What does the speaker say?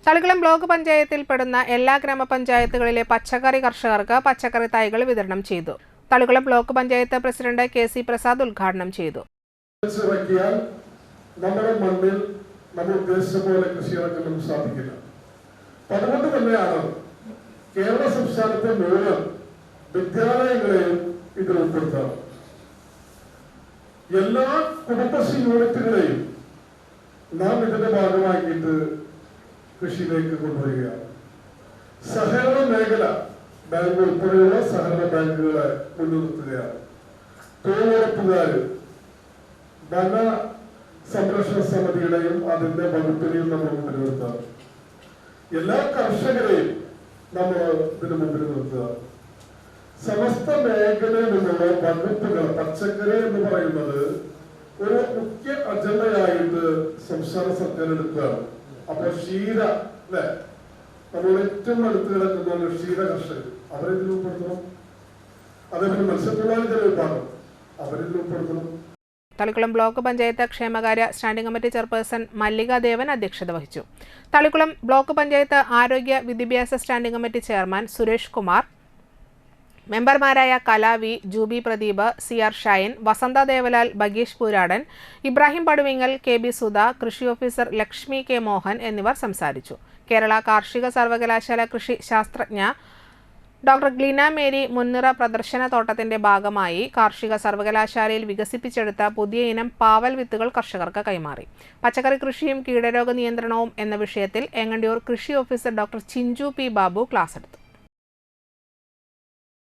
Thalikkulam block പഞ്ചായത്തിൽപ്പെടുന്ന എല്ലാ ഗ്രാമപഞ്ചായത്തുകളിലെ പച്ചക്കറി കർഷകർക്ക് പച്ചക്കറി തൈകൾ വിതരണം ചെയ്തു. Thalikulam block panchayat president K C. Prasad ഉദ്ഘാടനം ചെയ്തു. നമ്മുടെ മണ്ണിൽ നമ്മൾ ഉദ്ദേശിച്ച പോലെ കൃഷി ഇറക്കാനും സാധിക്കില്ല. അതുകൊണ്ട് തന്നെയാണ് കേരള സംസ്ഥാനത്തെ മുഴുവൻ വിദ്യാലയങ്ങളെയും ഇതിൽ ഉൾപ്പെടുത്തുക. എല്ലാ കുടുംബശ്രീ യൂണിറ്റുകളെയും നാം ഇതിന്റെ ഭാഗമാക്കിയിട്ട് കൃഷിയിലേക്ക് കൊണ്ടുവരികയാണ്. സഹകരണ മേഖല ബാങ്ക് ഉൾപ്പെടെയുള്ള സഹകരണ ബാങ്കുകളെ മുൻനിർത്തുകയാണ്. തൊഴിലുറപ്പുകാര് ധന സംരക്ഷണ സമിതിയുടെയും അതിന്റെ വകുപ്പിനെയും നമ്മൾ മുമ്പിൽ നിർത്തുക. എല്ലാ കർഷകരെയും നമ്മൾ ഇതിന് മുമ്പിൽ നിർത്തുക. സമസ്ത മേഖലയിൽ നിന്നുള്ള വകുപ്പുകൾ പച്ചക്കറി എന്ന് പറയുന്നത് ഒരു മുഖ്യ അജണ്ടയായിട്ട് സംസ്ഥാന സർക്കാർ എടുക്കുകയാണ്. അപ്പൊ ക്ഷീര അല്ലെ, നമ്മൾ ഏറ്റവും അടുത്ത് കിടക്കുന്ന ക്ഷീര കർഷകർ അവരിതിൽ ഉൾപ്പെടുത്തണം. അതേപോലെ മത്സ്യത്തൊഴിലാളികളുടെ വിഭാഗം അവരിൽ ഉൾപ്പെടുത്തണം. തളിക്കുളം ബ്ലോക്ക് പഞ്ചായത്ത് ക്ഷേമകാര്യ standing committee chairperson Mallika Devan അധ്യക്ഷത വഹിച്ചു. തളിക്കുളം ബ്ലോക്ക് പഞ്ചായത്ത് ആരോഗ്യ വിദ്യാഭ്യാസ standing committee chairman Suresh Kumar, മെമ്പർമാരായ കലാവി, ജൂബി പ്രദീപ്, CR ഷൈൻ, വസന്ത ദേവലാൽ, ബഗീഷ് പൂരാടൻ, ഇബ്രാഹിം പടുവിങ്ങൽ, KB സുധ, കൃഷി ഓഫീസർ ലക്ഷ്മി K മോഹൻ എന്നിവർ സംസാരിച്ചു. കേരള കാർഷിക സർവകലാശാല കൃഷി ശാസ്ത്രജ്ഞ ഡോക്ടർ ഗ്ലീന മേരി മുൻനിറ പ്രദർശന തോട്ടത്തിന്റെ ഭാഗമായി കാർഷിക സർവകലാശാലയിൽ വികസിപ്പിച്ചെടുത്ത പുതിയ ഇനം പാവൽ വിത്തുകൾ കർഷകർക്ക് കൈമാറി. പച്ചക്കറി കൃഷിയും കീടരോഗ നിയന്ത്രണവും എന്ന വിഷയത്തിൽ എങ്ങണ്ടിയൂർ കൃഷി officer doctor Chinchu P Babu class എടുത്തു.